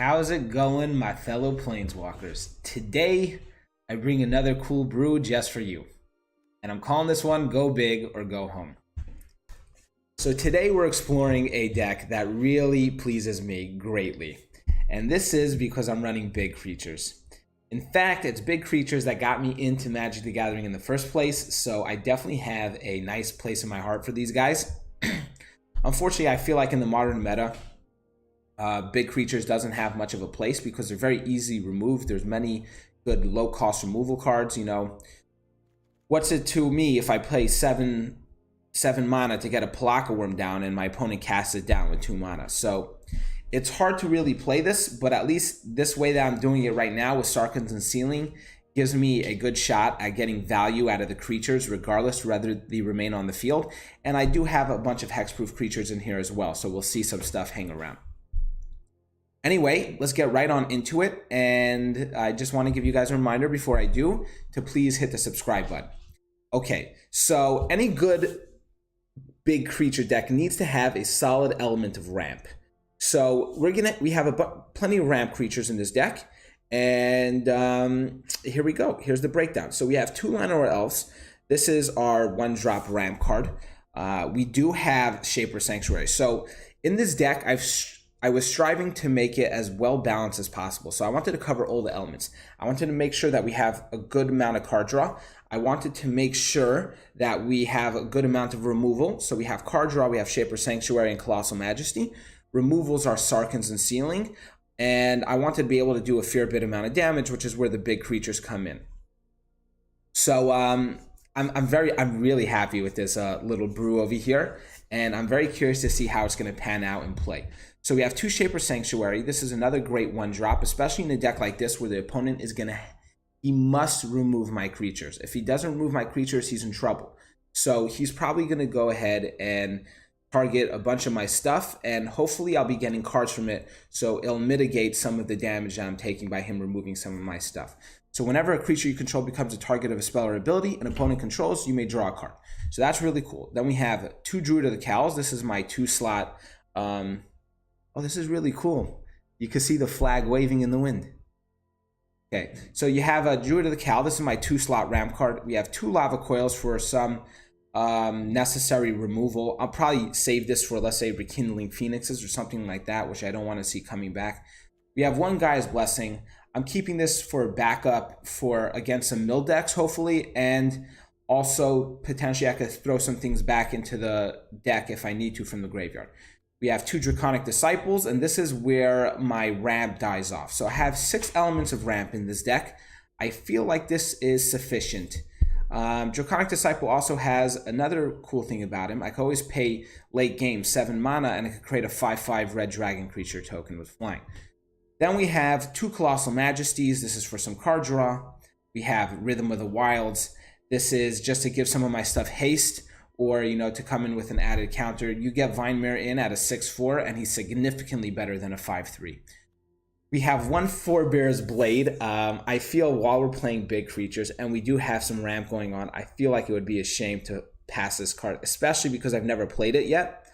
how's it going, my fellow planeswalkers? Today, I bring another cool brew just for you. And I'm calling this one Go Big or Go Home. So today we're exploring a deck that really pleases me greatly. And this is because I'm running big creatures. In fact, it's big creatures that got me into Magic the Gathering in the first place, so I definitely have a nice place in my heart for these guys. Unfortunately, I feel like in the modern meta, big creatures doesn't have much of a place because they're very easily removed. There's many good low-cost removal cards, you know. What's it to me if I play 7 mana to get a Palaka Worm down and my opponent casts it down with 2 mana? So it's hard to really play this, but at least this way that I'm doing it right now with Sarkahn Unsealing gives me a good shot at getting value out of the creatures regardless whether they remain on the field. And I do have a bunch of hexproof creatures in here as well, so we'll see some stuff hang around. Anyway, let's get right on into it, and I just want to give you guys a reminder before I do to please hit the subscribe button. Okay, so any good big creature deck needs to have a solid element of ramp. So we have plenty of ramp creatures in this deck, and here we go. Here's the breakdown. So we have 2 Llanowar Elves. This is our 1-drop ramp card. We do have Shaper Sanctuary. So in this deck, I was striving to make it as well balanced as possible. So I wanted to cover all the elements. I wanted to make sure that we have a good amount of card draw. I wanted to make sure that we have a good amount of removal. So we have card draw, we have Shaper Sanctuary and Colossal Majesty. Removals are Sarkahn Unsealing. And I wanted to be able to do a fair bit amount of damage, which is where the big creatures come in. So I'm really happy with this little brew over here. And I'm very curious to see how it's going to pan out and play. So we have 2 Shaper Sanctuary. This is another great 1-drop, especially in a deck like this where the opponent is going to, he must remove my creatures. If he doesn't remove my creatures, he's in trouble. So he's probably going to go ahead and target a bunch of my stuff, and hopefully I'll be getting cards from it, so it'll mitigate some of the damage that I'm taking by him removing some of my stuff. So whenever a creature you control becomes a target of a spell or ability an opponent controls, you may draw a card. So that's really cool. Then we have 2 Druid of the Cowls. This is my 2-slot. Oh, this is really cool. You can see the flag waving in the wind. Okay, so you have a Druid of the Cowl. This is my 2-slot ramp card. We have 2 Lava Coils for some necessary removal. I'll probably save this for, let's say, Rekindling Phoenixes or something like that, which I don't want to see coming back. We have 1 Gaia's Blessing. I'm keeping this for backup for against some mill decks, hopefully, and also potentially I could throw some things back into the deck if I need to from the graveyard. We have 2 Draconic Disciples, and this is where my ramp dies off. So I have 6 elements of ramp in this deck. I feel like this is sufficient. Draconic Disciple also has another cool thing about him. I can always pay late game 7 mana, and I could create a 5/5 red dragon creature token with flying. Then we have 2 Colossal Majesties. This is for some card draw. We have Rhythm of the Wilds. This is just to give some of my stuff haste, or, you know, to come in with an added counter. You get Vinemare in at a 6/4, and he's significantly better than a 5/3. We have 1 Forebear's Blade. I feel while we're playing big creatures, and we do have some ramp going on, I feel like it would be a shame to pass this card, especially because I've never played it yet.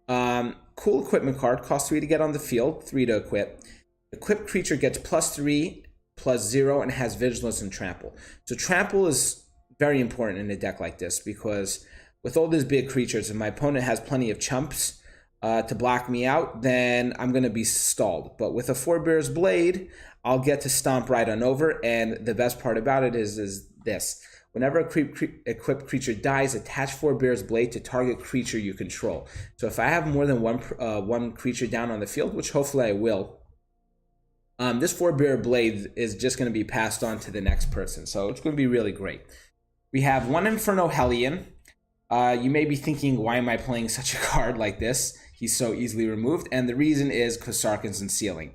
Cool equipment card, costs 3 to get on the field, 3 to equip. Equipped creature gets +3/+0 and has Vigilance and Trample. So Trample is very important in a deck like this because with all these big creatures, if my opponent has plenty of chumps to block me out, then I'm going to be stalled. But with a Forebear's Blade, I'll get to stomp right on over, and the best part about it is this. Whenever a equipped creature dies, attach Forebear's Blade to target creature you control. So if I have more than one creature down on the field, which hopefully I will, this Forebear Blade is just going to be passed on to the next person. So it's going to be really great. We have 1 Inferno Hellion. You may be thinking, why am I playing such a card like this? He's so easily removed. And the reason is because Sarkahn Unsealing.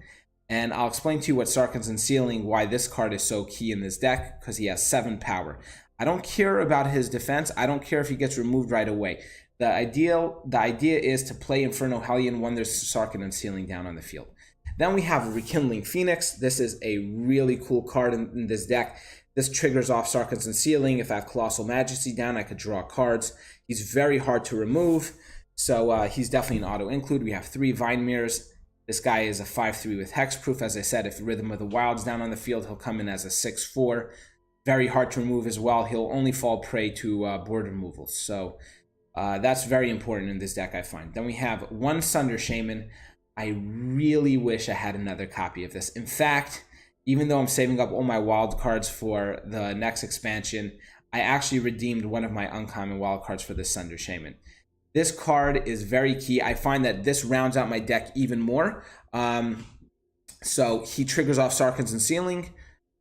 And I'll explain to you what Sarkahn Unsealing, why this card is so key in this deck, because he has 7 power. I don't care about his defense. I don't care if he gets removed right away. The idea is to play Inferno Hellion when there's Sarkahn Unsealing down on the field. Then we have Rekindling Phoenix. This is a really cool card in this deck. This triggers off Sarkahn Unsealing. If I have Colossal Majesty down, I could draw cards. He's very hard to remove, so he's definitely an auto-include. We have 3 Vinemares. This guy is a 5/3 with hexproof. As I said, if Rhythm of the Wild's down on the field, he'll come in as a 6/4. Very hard to remove as well. He'll only fall prey to board removals. So that's very important in this deck, I find. Then we have one Sunder Shaman. I really wish I had another copy of this. In fact, even though I'm saving up all my wild cards for the next expansion, I actually redeemed one of my uncommon wild cards for the Sunder Shaman. This card is very key. I find that this rounds out my deck even more. So he triggers off Sarkhahn's Unsealing.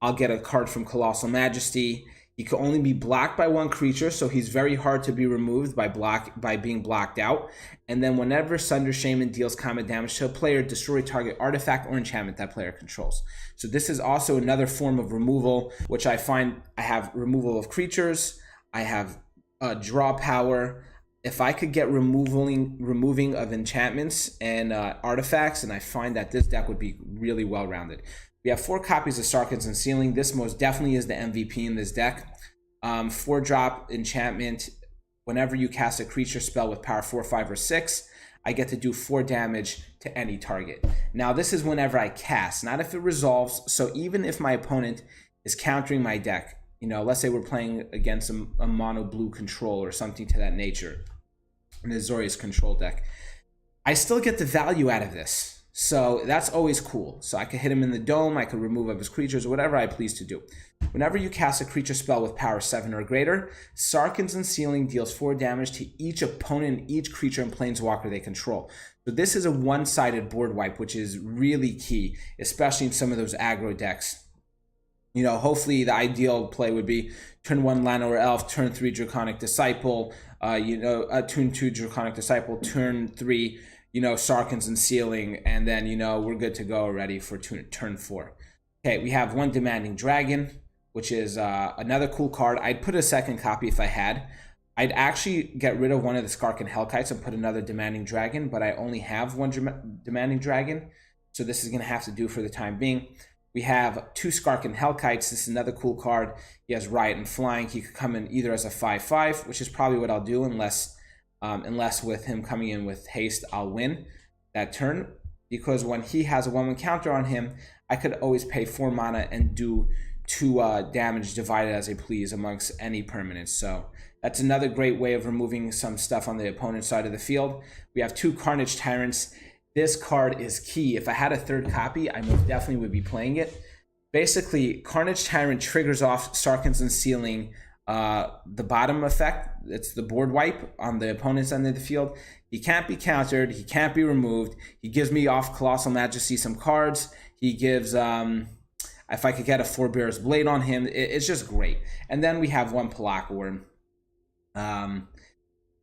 I'll get a card from Colossal Majesty. He can only be blocked by one creature, so he's very hard to be removed by being blocked out. And then whenever Sunder Shaman deals combat damage to a player, destroy target artifact or enchantment that player controls. So this is also another form of removal, which I find I have removal of creatures. I have draw power. If I could get removing of enchantments and artifacts, and I find that this deck would be really well-rounded. We have 4 copies of Sarkhahn's Unsealing. This most definitely is the MVP in this deck. 4-drop enchantment. Whenever you cast a creature spell with power 4, 5, or 6, I get to do 4 damage to any target. Now, this is whenever I cast, not if it resolves. So even if my opponent is countering my deck, you know, let's say we're playing against a mono blue control or something to that nature, an Azorius control deck, I still get the value out of this. So that's always cool. So I could hit him in the dome, I could remove of his creatures, whatever I please to do. Whenever you cast a creature spell with power 7 or greater, Sarkhahn's Unsealing deals 4 damage to each opponent and each creature and planeswalker they control. So this is a one-sided board wipe, which is really key, especially in some of those aggro decks. You know, hopefully the ideal play would be turn 1 Llanowar Elf, turn 3 Draconic Disciple, turn 2 Draconic Disciple, turn 3 Sarkhahn's Unsealing, and then, we're good to go already for turn 4. Okay, we have 1 Demanding Dragon, which is another cool card. I'd put a second copy if I had. I'd actually get rid of one of the Sarkahn Hellkites and put another Demanding Dragon, but I only have 1 Demanding Dragon, so this is going to have to do for the time being. We have 2 Sarkahn Hellkites. This is another cool card. He has Riot and Flying. He could come in either as a 5/5, which is probably what I'll do, unless with him coming in with haste, I'll win that turn, because when he has a 1/1 counter on him, I could always pay 4 mana and do 2 damage divided as I please amongst any permanents. So that's another great way of removing some stuff on the opponent's side of the field. We have 2 Carnage Tyrants. This card is key. If I had a 3rd copy, I most definitely would be playing it. Basically, Carnage Tyrant triggers off Sarkhahn's Unsealing, the bottom effect. It's the board wipe on the opponent's end of the field. He can't be countered. He can't be removed. He gives me off Colossal Majesty some cards. He gives, if I could get a Forebear's Blade on him, it's just great. And then we have 1 Palak Worm.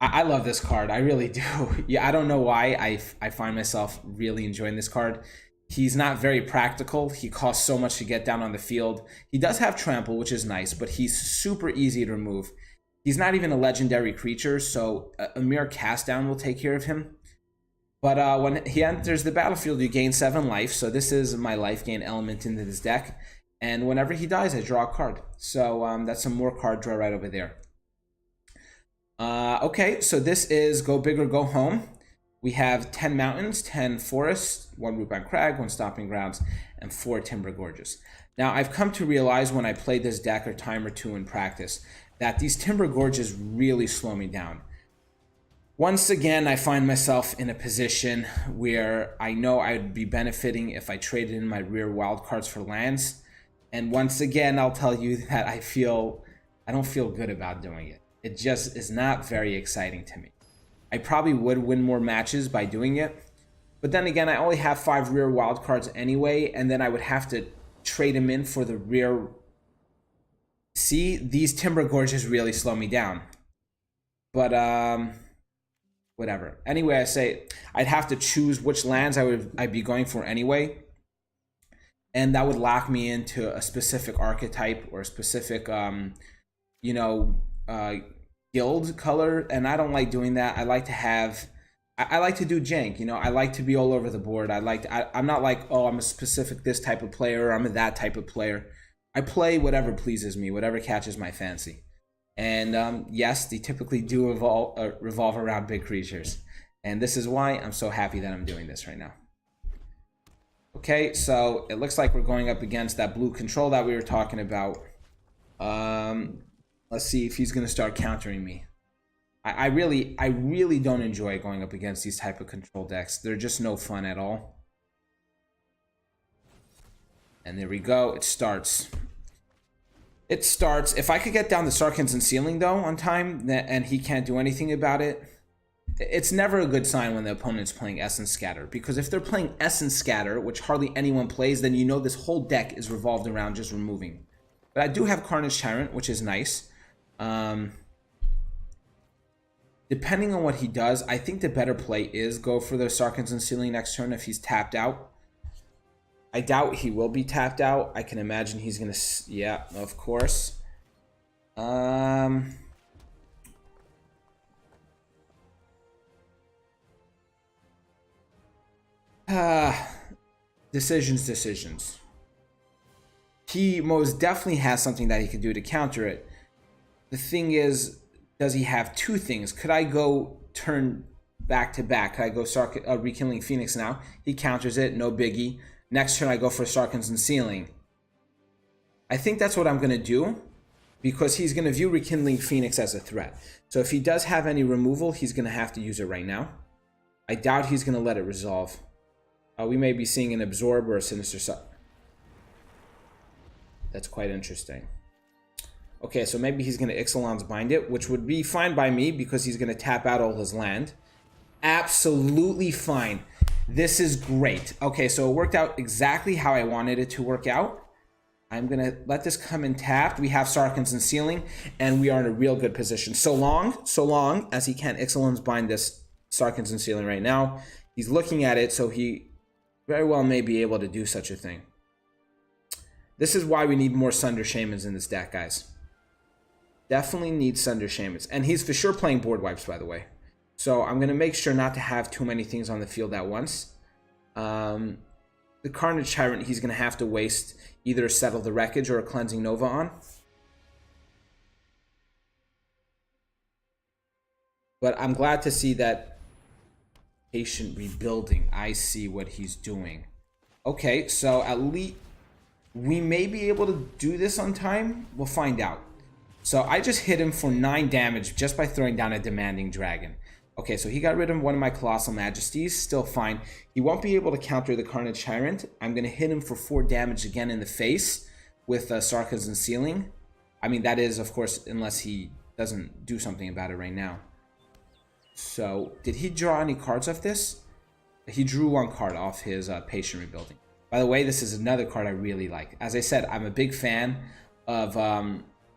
I love this card. I really do. Yeah, I don't know why I find myself really enjoying this card. He's not very practical. He costs so much to get down on the field. He does have Trample, which is nice, but he's super easy to remove. He's not even a legendary creature, so a mere cast down will take care of him. But when he enters the battlefield, you gain 7 life, so this is my life gain element into this deck. And whenever he dies, I draw a card. So that's some more card draw right over there. Okay, so this is Go Big or Go Home. We have 10 mountains, 10 forests, 1 Rootbound Crag, 1 Stomping Grounds, and 4 Timber Gorges. Now, I've come to realize when I played this deck a time or two in practice that these Timber Gorges really slow me down. Once again, I find myself in a position where I know I'd be benefiting if I traded in my rear wildcards for lands. And once again, I'll tell you that I don't feel good about doing it. It just is not very exciting to me. I probably would win more matches by doing it. But then again, I only have 5 rear wildcards anyway, and then I would have to trade them in for the rear. See, these Timber Gorges really slow me down. But, whatever. Anyway, I say I'd have to choose which lands I'd be going for anyway. And that would lock me into a specific archetype or a specific, guild color, and I don't like doing that. I like to do jank. I like to be all over the board. I'm not like, oh, I'm a specific this type of player, or I'm a that type of player. I play whatever pleases me, whatever catches my fancy. And yes, they typically do revolve around big creatures, and this is why I'm so happy that I'm doing this right now. Okay, so it looks like we're going up against that blue control that we were talking about. Let's see if he's going to start countering me. I really don't enjoy going up against these type of control decks. They're just no fun at all. And there we go. It starts. It starts. If I could get down the Sarkhan's Unsealing though on time, and he can't do anything about it, it's never a good sign when the opponent's playing Essence Scatter. Because if they're playing Essence Scatter, which hardly anyone plays, then you know this whole deck is revolved around just removing. But I do have Carnage Tyrant, which is nice. Depending on what he does, I think the better play is go for the Sarkhan's Unsealing next turn if he's tapped out. I doubt he will be tapped out. I can imagine he's going to... Yeah, of course. Decisions. He most definitely has something that he can do to counter it. The thing is, does he have two things? Could I go turn back to back? Could I go Rekindling Phoenix now? He counters it, no biggie. Next turn I go for Sarkhan's Unsealing. I think that's what I'm going to do, because he's going to view Rekindling Phoenix as a threat. So if he does have any removal, he's going to have to use it right now. I doubt he's going to let it resolve. We may be seeing an Absorb or a Sinister That's quite interesting. Okay, so maybe he's going to Ixalan's Bind it, which would be fine by me because he's going to tap out all his land. Absolutely fine. This is great. Okay, so it worked out exactly how I wanted it to work out. I'm going to let this come in tapped. We have Sarkhan's Unsealing, and we are in a real good position. So long as he can't Ixalan's Bind this Sarkhan's Unsealing right now. He's looking at it, so he very well may be able to do such a thing. This is why we need more Sunder Shamans in this deck, guys. Definitely need Sunder Shamans. And he's for sure playing board wipes, by the way. So I'm going to make sure not to have too many things on the field at once. The Carnage Tyrant, he's going to have to waste either a Settle the Wreckage or a Cleansing Nova on. But I'm glad to see that Patient Rebuilding. I see what he's doing. Okay, so at least we may be able to do this on time. We'll find out. So I just hit him for 9 damage just by throwing down a Demanding Dragon. Okay, so he got rid of one of my Colossal Majesties. Still fine. He won't be able to counter the Carnage Tyrant. I'm going to hit him for 4 damage again in the face with Sarkhan's Unsealing. I mean, that is, of course, unless he doesn't do something about it right now. So, did he draw any cards off this? He drew 1 card off his Patient Rebuilding. By the way, this is another card I really like. As I said, I'm a big fan of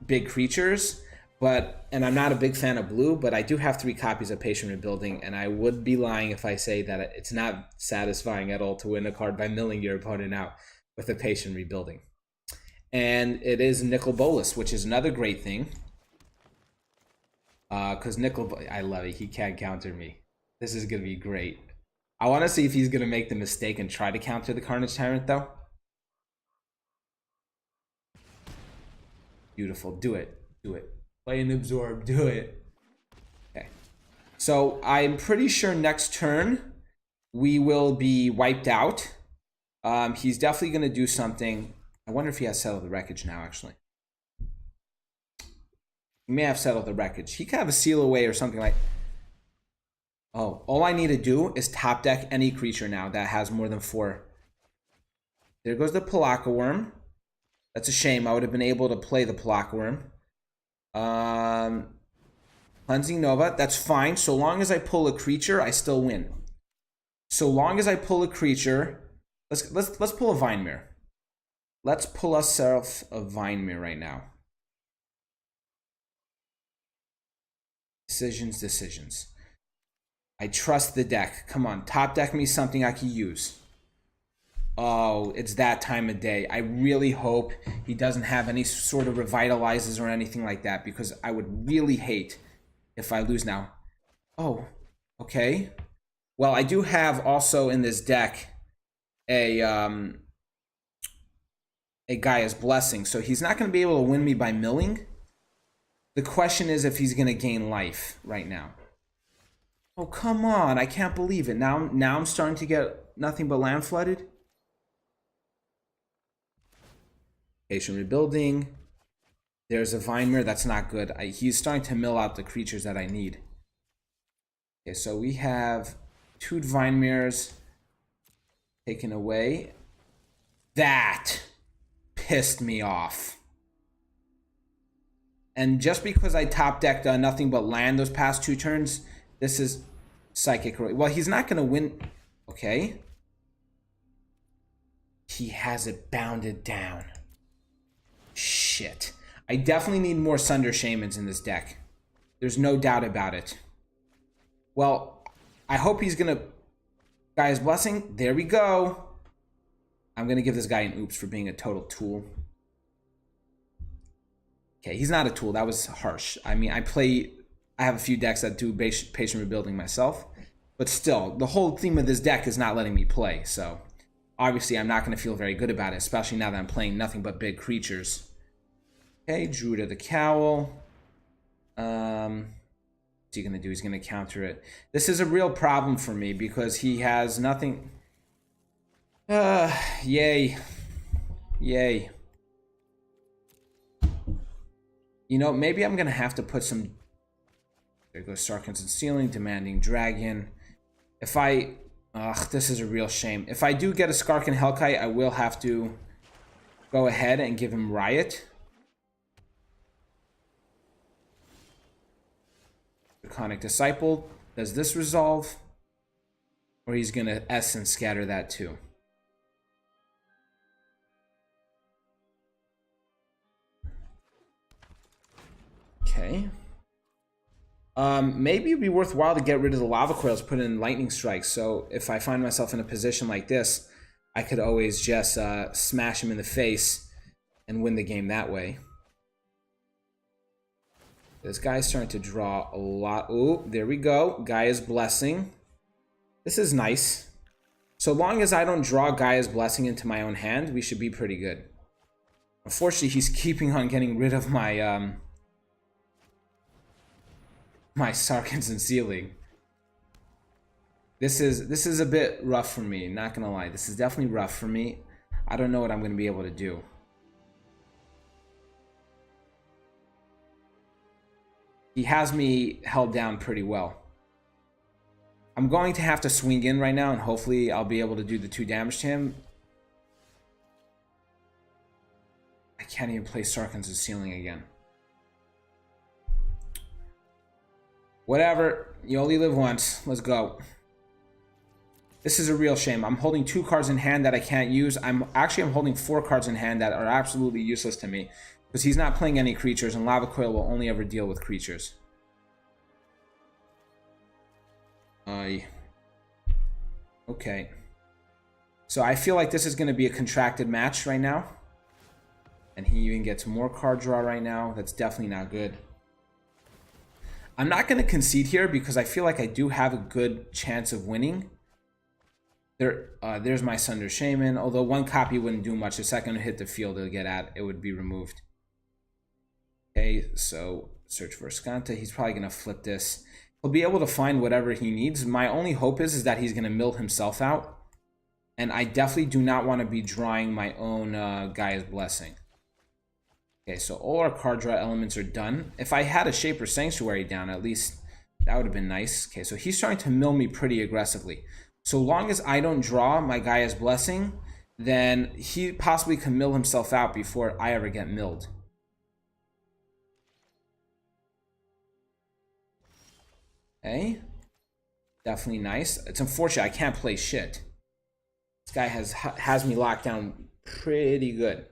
big creatures, and I'm not a big fan of blue, but I do have 3 copies of Patient Rebuilding, and I would be lying if I say that it's not satisfying at all to win a card by milling your opponent out with a Patient Rebuilding. And it is Nicol Bolas, which is another great thing. Because I love it. He can't counter me. This is going to be great. I want to see if he's going to make the mistake and try to counter the Carnage Tyrant, though. Beautiful. Do it. Do it. Play an Absorb. Do it. Okay. So I'm pretty sure next turn we will be wiped out. He's definitely going to do something. I wonder if he has Settled the Wreckage now, actually. He may have Settled the Wreckage. He could have a Seal Away or something like... Oh, all I need to do is top deck any creature now that has more than 4. There goes the Pelakka Worm. That's a shame. I would have been able to play the Pelakka Worm. Cleansing Nova. That's fine. So long as I pull a creature, I still win. So long as I pull a creature... Let's pull a Vinemere. Let's pull ourselves a Vinemere right now. Decisions. I trust the deck. Come on, top deck me something I can use. Oh, it's that time of day. I really hope he doesn't have any sort of revitalizes or anything like that, because I would really hate if I lose now. Oh, okay. Well, I do have also in this deck a Gaia's Blessing, so he's not going to be able to win me by milling. The question is if he's going to gain life right now. Oh, come on. I can't believe it. Now I'm starting to get nothing but land flooded. Patient Rebuilding. There's a Vine that's not good. He's starting to mill out the creatures that I need. Okay, so we have 2 Vine Mirrors taken away. That pissed me off. And just because I top decked nothing but land those past 2 turns, this is Psychic. Well, he's not going to win. Okay. He has it bounded down. Shit. I definitely need more Sunder Shamans in this deck. There's no doubt about it. Well, I hope he's going to... Gaia's Blessing. There we go. I'm going to give this guy an oops for being a total tool. Okay, he's not a tool. That was harsh. I mean, I have a few decks that do Patient Rebuilding myself. But still, the whole theme of this deck is not letting me play. So, obviously, I'm not going to feel very good about it, especially now that I'm playing nothing but big creatures. Okay, Druid of the Cowl. What's he going to do? He's going to counter it. This is a real problem for me because he has nothing... Yay. Yay. You know, maybe I'm going to have to put some... There goes Sarkhan's Unsealing, Demanding Dragon. If I... Ugh, this is a real shame. If I do get a Sarkahn Hellkite, I will have to go ahead and give him Riot. Draconic Disciple. Does this resolve? Or he's going to Essence Scatter that too. Okay. Maybe it'd be worthwhile to get rid of the Lava Coils, put in Lightning Strikes. So if I find myself in a position like this, I could always just smash him in the face and win the game that way. This guy's starting to draw a lot. Oh, there we go. Gaia's Blessing. This is nice. So long as I don't draw Gaia's Blessing into my own hand, we should be pretty good. Unfortunately, he's keeping on getting rid of my my Sarkhan's Unsealing. This is a bit rough for me, not gonna lie. This is definitely rough for me. I don't know what I'm gonna be able to do. He has me held down pretty well. I'm going to have to swing in right now, and hopefully I'll be able to do the 2 damage to him. I can't even play Sarkhan's Unsealing again. Whatever. You only live once. Let's go. This is a real shame. I'm holding 2 cards in hand that I can't use. I'm holding 4 cards in hand that are absolutely useless to me. Because he's not playing any creatures, and Lava Coil will only ever deal with creatures. Okay. So I feel like this is going to be a contracted match right now. And he even gets more card draw right now. That's definitely not good. I'm not going to concede here because I feel like I do have a good chance of winning. There's my Sunder Shaman. Although 1 copy wouldn't do much. The second it hit the field it'll get at, it would be removed. Okay, so search for Skanta. He's probably going to flip this. He'll be able to find whatever he needs. My only hope is that he's going to mill himself out. And I definitely do not want to be drawing my own Gaia's Blessing. Okay, so all our card draw elements are done. If I had a Shaper Sanctuary down, at least that would have been nice. Okay, so he's starting to mill me pretty aggressively. So long as I don't draw my Gaia's Blessing, then he possibly can mill himself out before I ever get milled. Okay, definitely nice. It's unfortunate I can't play shit. This guy has me locked down pretty good.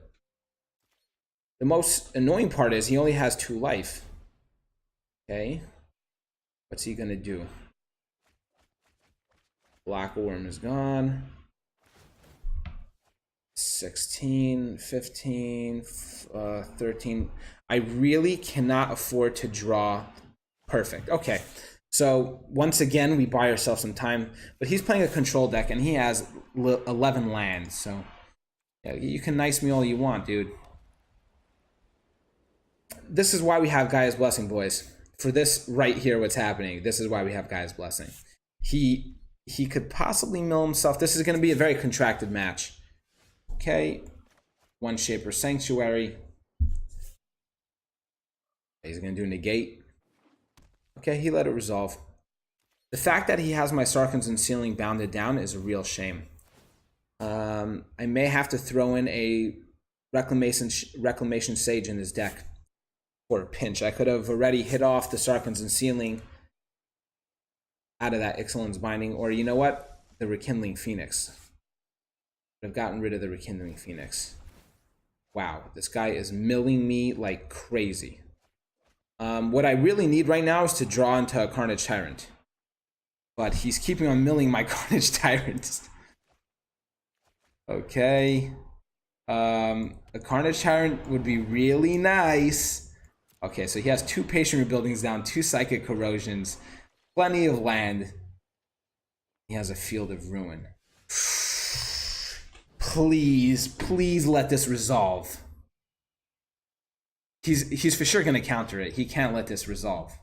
The most annoying part is he only has 2 life. Okay. What's he gonna do? Black Worm is gone. 16, 15, 13. I really cannot afford to draw perfect. Okay. So once again, we buy ourselves some time. But he's playing a control deck and he has 11 lands. So yeah, you can nice me all you want, dude. This is why we have Gaia's Blessing, boys. For this right here, what's happening, this is why we have Gaia's Blessing. He could possibly mill himself. This is going to be a very contracted match. Okay. One Shaper Sanctuary. He's going to do negate. Okay, he let it resolve. The fact that he has my Sarkhan's Unsealing bounded down is a real shame. I may have to throw in a Reclamation Sage in his deck for a pinch. I could have already hit off the Sarkhan's Unsealing out of that Ixalan's Binding, or you know what? The Rekindling Phoenix. I've gotten rid of the Rekindling Phoenix. Wow, this guy is milling me like crazy. What I really need right now is to draw into a Carnage Tyrant. But he's keeping on milling my Carnage Tyrants. Okay. A Carnage Tyrant would be really nice. Okay, so he has 2 Patient Rebuildings down, 2 Psychic Corrosions, plenty of land. He has a Field of Ruin. Please, please let this resolve. He's for sure going to counter it. He can't let this resolve,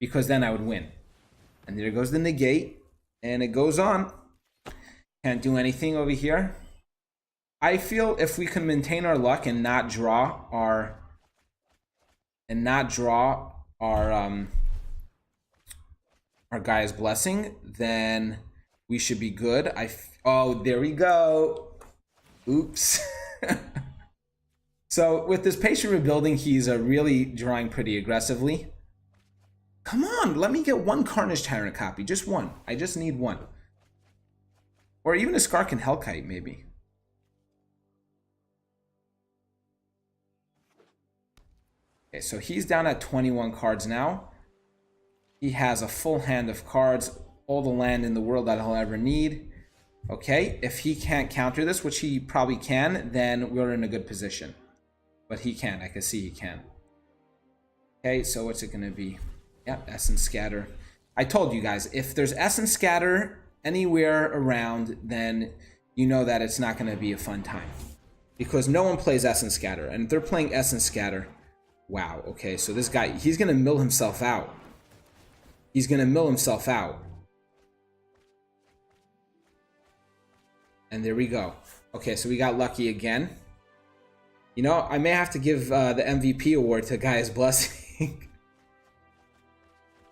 because then I would win. And there goes the negate, and it goes on. Can't do anything over here. I feel if we can maintain our luck and not draw our Gaia's Blessing, then we should be good. Oh, there we go. Oops. So with this Patient Rebuilding, he's really drawing pretty aggressively. Come on, let me get 1 Carnage Tyrant copy. Just 1. I just need 1. Or even a Sarkahn Hellkite, maybe. Okay, so he's down at 21 cards now. He has a full hand of cards, all the land in the world that he'll ever need. Okay, if he can't counter this, which he probably can, then we're in a good position. But he can, I can see he can. Okay, so what's it gonna be? Yep, Essence Scatter. I told you guys, if there's Essence Scatter anywhere around, then you know that it's not gonna be a fun time. Because no one plays Essence Scatter, and if they're playing Essence Scatter, wow, okay, so this guy, he's gonna mill himself out. He's gonna mill himself out. And there we go. Okay, so we got lucky again. You know, I may have to give the MVP award to Gaia's Blessing.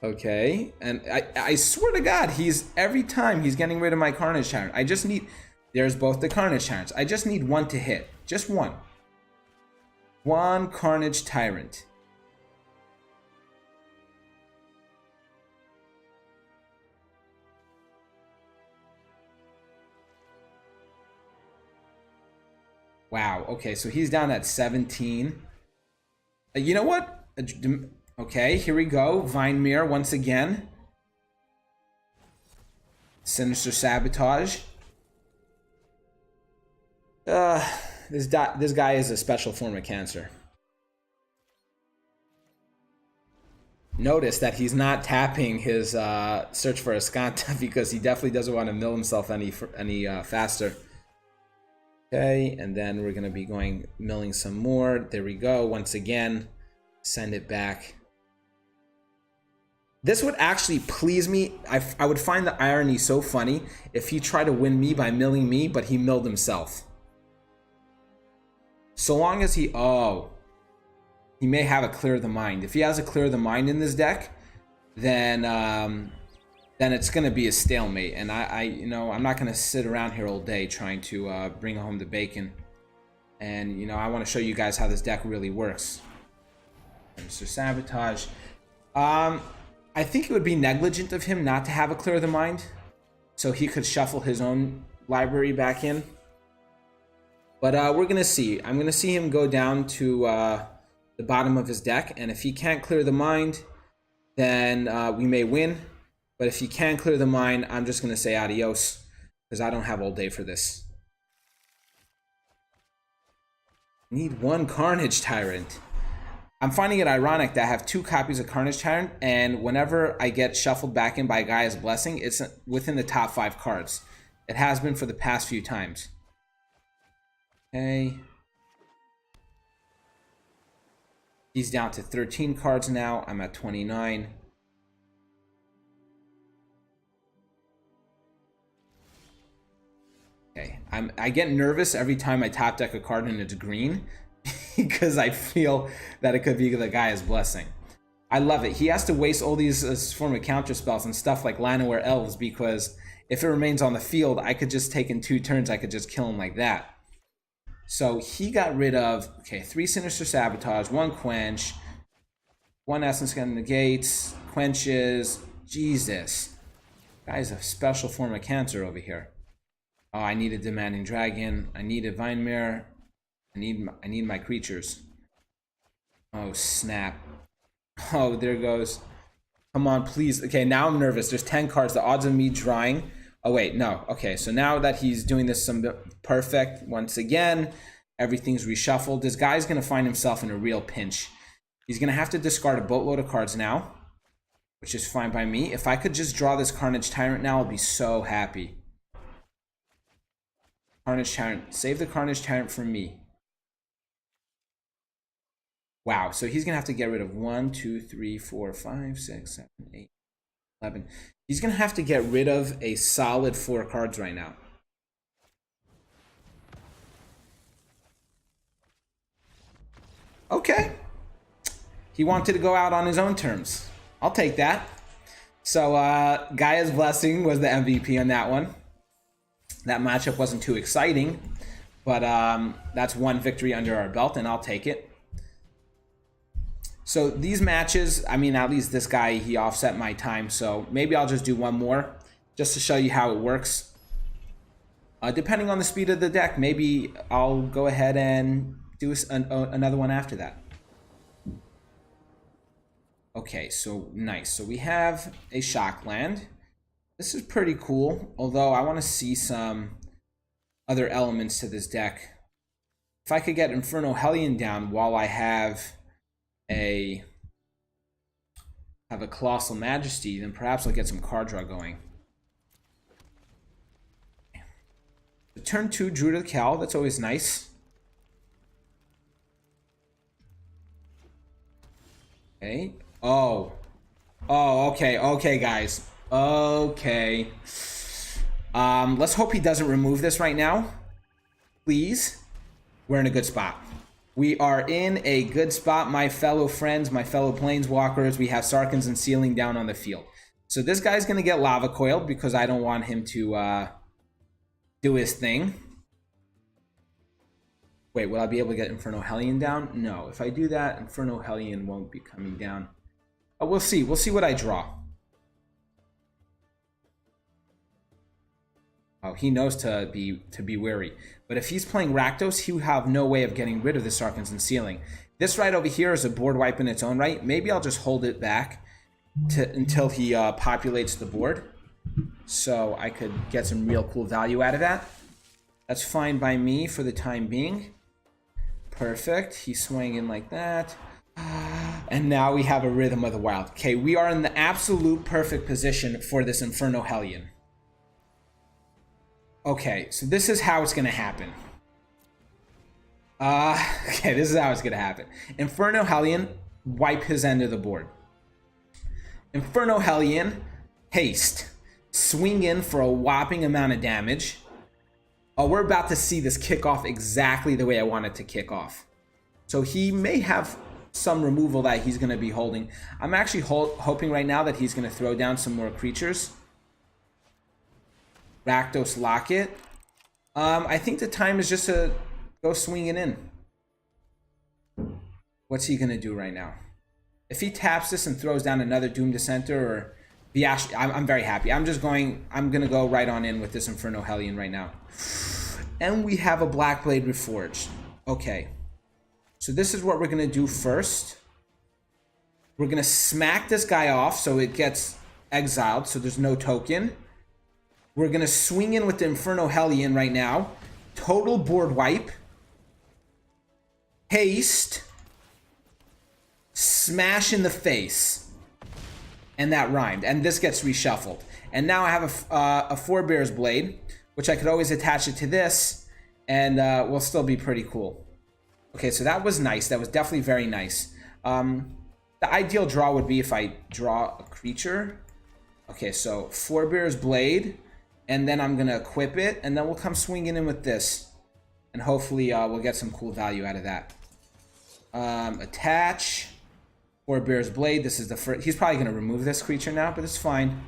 Okay, and I swear to God, every time he's getting rid of my Carnage Tyrant. I just need, there's both the Carnage Tyrants. I just need 1 to hit, just 1. 1 Carnage Tyrant. Wow, okay, so he's down at 17. You know what? Okay, here we go. Vine Mirror once again. Sinister Sabotage. This guy is a special form of cancer. Notice that he's not tapping his Search for Escanta because he definitely doesn't want to mill himself any faster. Okay, and then we're going to be milling some more. There we go. Once again, send it back. This would actually please me. I would find the irony so funny if he tried to win me by milling me, but he milled himself. So long as he may have a Clear the Mind. If he has a Clear the Mind in this deck, then it's gonna be a stalemate. And I'm not gonna sit around here all day trying to bring home the bacon. And I want to show you guys how this deck really works. Mr. Sabotage. I think it would be negligent of him not to have a Clear the Mind, so he could shuffle his own library back in. But we're gonna see. I'm gonna see him go down to the bottom of his deck, and if he can't clear the mind, then we may win. But if he can clear the mind, I'm just gonna say adios, because I don't have all day for this. Need 1 Carnage Tyrant. I'm finding it ironic that I have 2 copies of Carnage Tyrant, and whenever I get shuffled back in by Gaia's Blessing, it's within the top 5 cards. It has been for the past few times. Okay. He's down to 13 cards now. I'm at 29. Okay, I get nervous every time I top deck a card and it's green because I feel that it could be the Gaea's Blessing. I love it. He has to waste all these form of counter spells and stuff like Llanowar Elves because if it remains on the field, I could just take in 2 turns, I could just kill him like that. So he got rid of, okay, 3 Sinister Sabotage, 1 Quench, 1 Essence Gun Negates, Quenches. Jesus. Guy's a special form of cancer over here. Oh, I need a Demanding Dragon. I need a Vine Mirror. I need my creatures. Oh, snap. Oh, there goes. Come on, please. Okay, now I'm nervous. There's 10 cards. The odds of me drawing. Oh, wait, no. Okay, so now that he's doing this perfect once again, everything's reshuffled. This guy's going to find himself in a real pinch. He's going to have to discard a boatload of cards now, which is fine by me. If I could just draw this Carnage Tyrant now, I'll be so happy. Carnage Tyrant. Save the Carnage Tyrant for me. Wow, so he's going to have to get rid of 1, 2, 3, 4, 5, 6, 7, 8, 11. He's going to have to get rid of a solid 4 cards right now. Okay. He wanted to go out on his own terms. I'll take that. So Gaea's Blessing was the MVP on that one. That matchup wasn't too exciting, but that's 1 victory under our belt, and I'll take it. So these matches, I mean, at least this guy, he offset my time, so maybe I'll just do 1 more just to show you how it works. Depending on the speed of the deck, maybe I'll go ahead and do another one after that. Okay, so nice. So we have a Shock Land. This is pretty cool, although I want to see some other elements to this deck. If I could get Inferno Hellion down while I have a Colossal Majesty, then perhaps I'll get some card draw going. Turn 2, Druid of the Cowl. That's always nice. Okay. Oh, okay. Okay, guys. Okay. Let's hope he doesn't remove this right now. Please. We're in a good spot. We are in a good spot, my fellow friends, my fellow planeswalkers. We have Sarkhan's Unsealing down on the field. So this guy's going to get Lava Coiled because I don't want him to do his thing. Wait, will I be able to get Inferno Hellion down? No. If I do that, Inferno Hellion won't be coming down. But we'll see. We'll see what I draw. Oh, he knows to be wary. But if he's playing Rakdos, he will have no way of getting rid of the Sarkhan's Unsealing. This right over here is a board wipe in its own right. Maybe I'll just hold it back until he populates the board, so I could get some real cool value out of that. That's fine by me for the time being. Perfect. He's swinging in like that. And now we have a Rhythm of the Wild. Okay, we are in the absolute perfect position for this Inferno Hellion. Okay, so this is how it's going to happen. Okay, this is how it's going to happen. Inferno Hellion, wipe his end of the board. Inferno Hellion, haste. Swing in for a whopping amount of damage. Oh, we're about to see this kick off exactly the way I want it to kick off. So he may have some removal that he's going to be holding. I'm actually hoping right now that he's going to throw down some more creatures. Rakdos Locket. I think the time is just to go swinging in. What's he going to do right now? If he taps this and throws down another Doom Dissenter or Viash, I'm very happy. I'm going to go right on in with this Inferno Hellion right now. And we have a Blackblade Reforged. Okay. So this is what we're going to do first. We're going to smack this guy off so it gets exiled, so there's no token. We're going to swing in with the Inferno Hellion right now. Total board wipe. Haste. Smash in the face. And that rhymed. And this gets reshuffled. And now I have a Forebear's Blade, which I could always attach it to this, and will still be pretty cool. Okay, so that was nice. That was definitely very nice. The ideal draw would be if I draw a creature. Okay, so Forebear's Blade. And then I'm going to equip it, and then we'll come swinging in with this. And hopefully we'll get some cool value out of that. Attach. Forebear's Blade. This is the first. He's probably going to remove this creature now, but it's fine.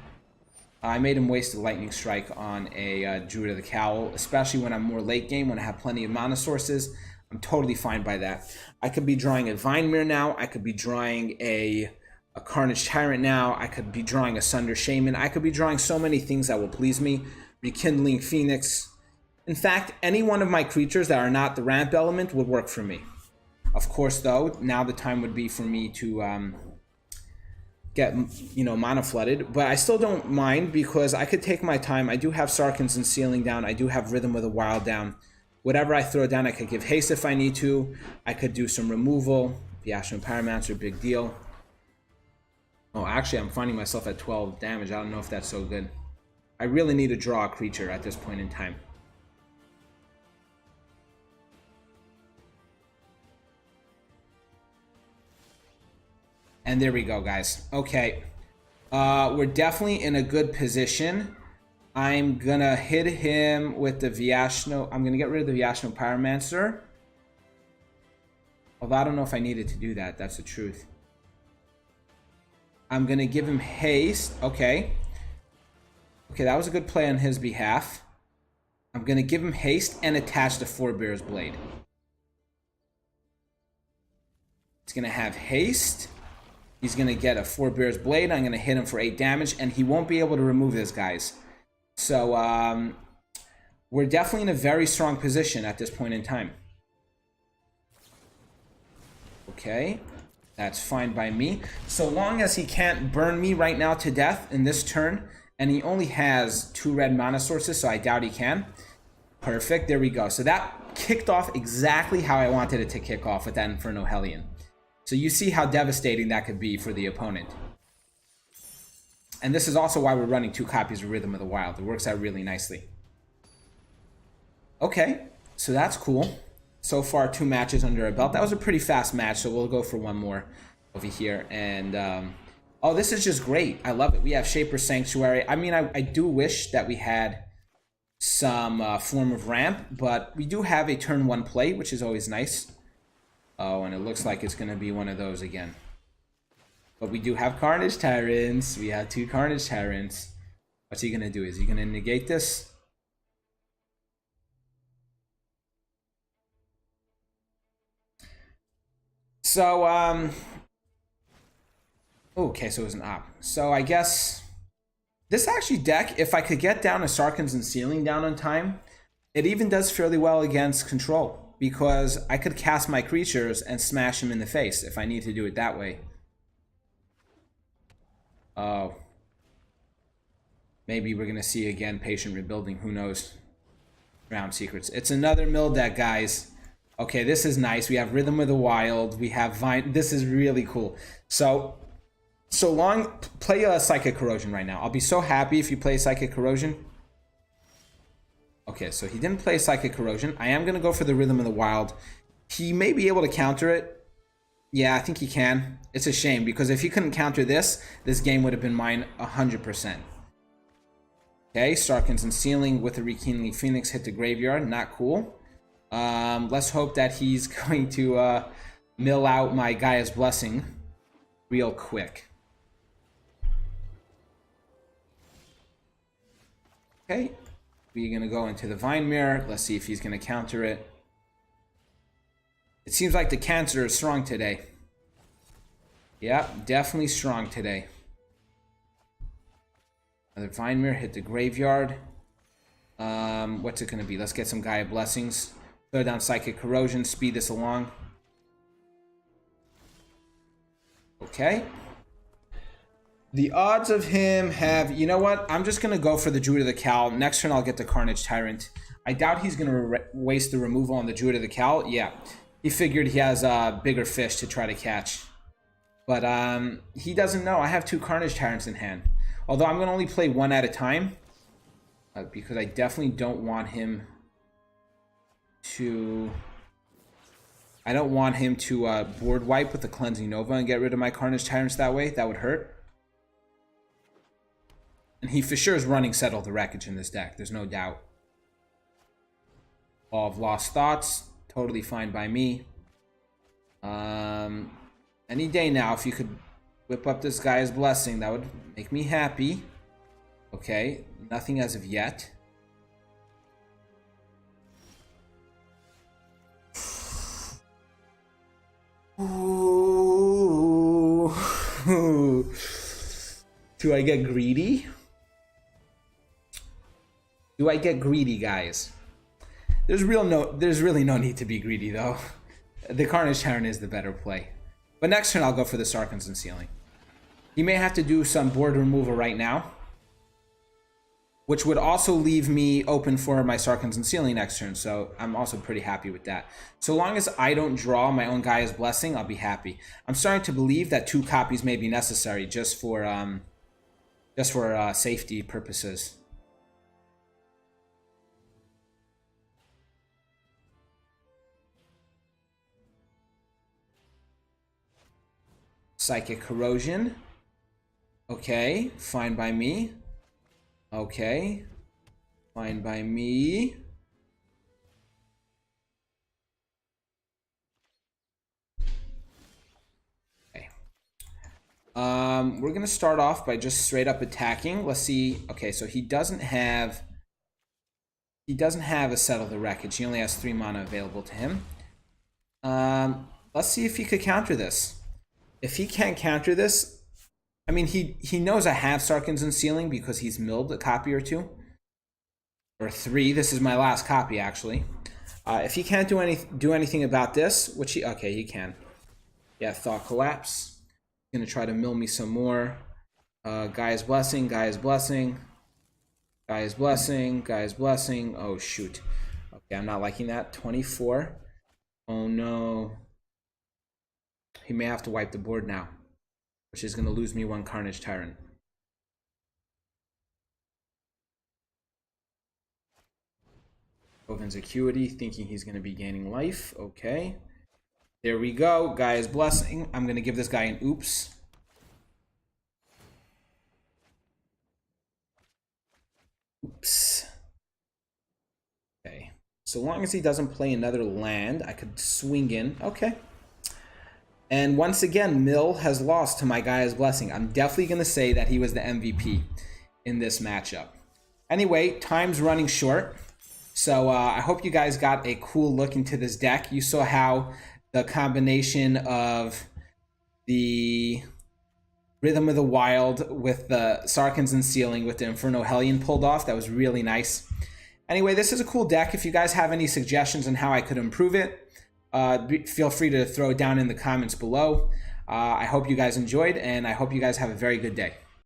I made him waste a Lightning Strike on a Druid of the Cowl, especially when I'm more late game, when I have plenty of mana sources. I'm totally fine by that. I could be drawing a Vinemere now. I could be drawing a Carnage Tyrant now. I could be drawing a Sunder Shaman. I could be drawing so many things that will please me. Rekindling Phoenix. In fact, any one of my creatures that are not the ramp element would work for me. Of course, though, now the time would be for me to get, mana flooded. But I still don't mind because I could take my time. I do have Sarkhan's Unsealing down. I do have Rhythm of the Wild down. Whatever I throw down, I could give haste if I need to. I could do some removal. The Astral Pyromancer, big deal. Oh, actually, I'm finding myself at 12 damage. I don't know if that's so good. I really need to draw a creature at this point in time. And there we go, guys. Okay. We're definitely in a good position. I'm going to hit him with the Vyashno. I'm going to get rid of the Vyashno Pyromancer. Although I don't know if I needed to do that. That's the truth. I'm going to give him haste. Okay. Okay, that was a good play on his behalf. I'm going to give him haste and attach the Forebear's Blade. He's going to have haste. He's going to get a Forebear's Blade. I'm going to hit him for 8 damage, and he won't be able to remove this, guys. So, we're definitely in a very strong position at this point in time. Okay, that's fine by me. So long as he can't burn me right now to death in this turn, and he only has 2 red mana sources, so I doubt he can. Perfect, there we go. So that kicked off exactly how I wanted it to kick off with that Inferno Hellion. So you see how devastating that could be for the opponent. And this is also why we're running 2 copies of Rhythm of the Wild. It works out really nicely. Okay, so that's cool. So far, 2 matches under our belt. That was a pretty fast match, so we'll go for one more over here. And, oh, this is just great. I love it. We have Shaper Sanctuary. I mean, I do wish that we had some form of ramp, but we do have a turn 1 play, which is always nice. Oh, and it looks like it's going to be one of those again. But we do have Carnage Tyrants. We have 2 Carnage Tyrants. What's he going to do? Is he going to negate this? So, okay, so it was an op. So I guess this actually deck, if I could get down a Sarkhan's Unsealing down on time, it even does fairly well against control. Because I could cast my creatures and smash him in the face if I need to do it that way. Oh. Maybe we're going to see again Patient Rebuilding. Who knows? Round Secrets. It's another mill deck, guys. Okay, this is nice. We have Rhythm of the Wild. We have Vine. This is really cool. So long. Play a Psychic Corrosion right now. I'll be so happy if you play Psychic Corrosion. Okay, so he didn't play Psychic Corrosion. I am going to go for the Rhythm of the Wild. He may be able to counter it. Yeah, I think he can. It's a shame, because if he couldn't counter this, this game would have been mine 100%. Okay, Sarkhan's Unsealing with the Rekindling Phoenix hit the graveyard. Not cool. Let's hope that he's going to mill out my Gaia's Blessing real quick. Okay. We're going to go into the Vinemere. Let's see if he's going to counter it. It seems like the Cancer is strong today. Yeah, definitely strong today. Another Vinemere hit the graveyard. What's it going to be? Let's get some Gaia Blessings. Throw down Psychic Corrosion. Speed this along. Okay. The odds of him have... You know what? I'm just going to go for the Druid of the Cowl. Next turn, I'll get the Carnage Tyrant. I doubt he's going to waste the removal on the Druid of the Cowl. Yeah. He figured he has bigger fish to try to catch. But he doesn't know. I have 2 Carnage Tyrants in hand. Although I'm going to only play 1 at a time. Because I definitely don't want him to... I don't want him to board wipe with the Cleansing Nova and get rid of my Carnage Tyrants that way. That would hurt. And he for sure is running Settle the Wreckage in this deck. There's no doubt. All of Lost Thoughts. Totally fine by me. Any day now, if you could whip up this Gaia's Blessing, that would make me happy. Okay, nothing as of yet. Ooh. Do I get greedy? Do I get greedy, guys? There's really no need to be greedy, though. The Carnage Tyrant is the better play. But next turn, I'll go for the Sarkhan's Unsealing. He may have to do some board removal right now, which would also leave me open for my Sarkhan's Unsealing next turn, so I'm also pretty happy with that. So long as I don't draw my own Gaia's Blessing, I'll be happy. I'm starting to believe that 2 copies may be necessary just for safety purposes. Psychic Corrosion. Okay, fine by me. Okay, fine by me. Okay. We're gonna start off by just straight up attacking. Let's see. Okay, so he doesn't have a Settle the Wreckage. He only has 3 mana available to him. Let's see if he could counter this. If he can't counter this, I mean, he knows I have Sarkhan's Unsealing because he's milled a copy or 2. Or 3. This is my last copy, actually. If he can't do anything about this, which he can. Yeah, Thought Collapse. He's going to try to mill me some more. Gaia's Blessing, Gaia's Blessing. Gaia's Blessing, Gaia's Blessing. Oh, shoot. Okay, I'm not liking that. 24. Oh, no. He may have to wipe the board now, which is going to lose me 1 Carnage Tyrant. Oven's Acuity, thinking he's going to be gaining life. Okay. There we go. Gaia's Blessing. I'm going to give this guy an oops. Oops. Okay. So long as he doesn't play another land, I could swing in. Okay. And once again, Mill has lost to my Gaia's Blessing. I'm definitely going to say that he was the MVP in this matchup. Anyway, time's running short. So I hope you guys got a cool look into this deck. You saw how the combination of the Rhythm of the Wild with the Sarkhan's Unsealing with the Inferno Hellion pulled off. That was really nice. Anyway, this is a cool deck. If you guys have any suggestions on how I could improve it, feel free to throw it down in the comments below. I hope you guys enjoyed, and I hope you guys have a very good day.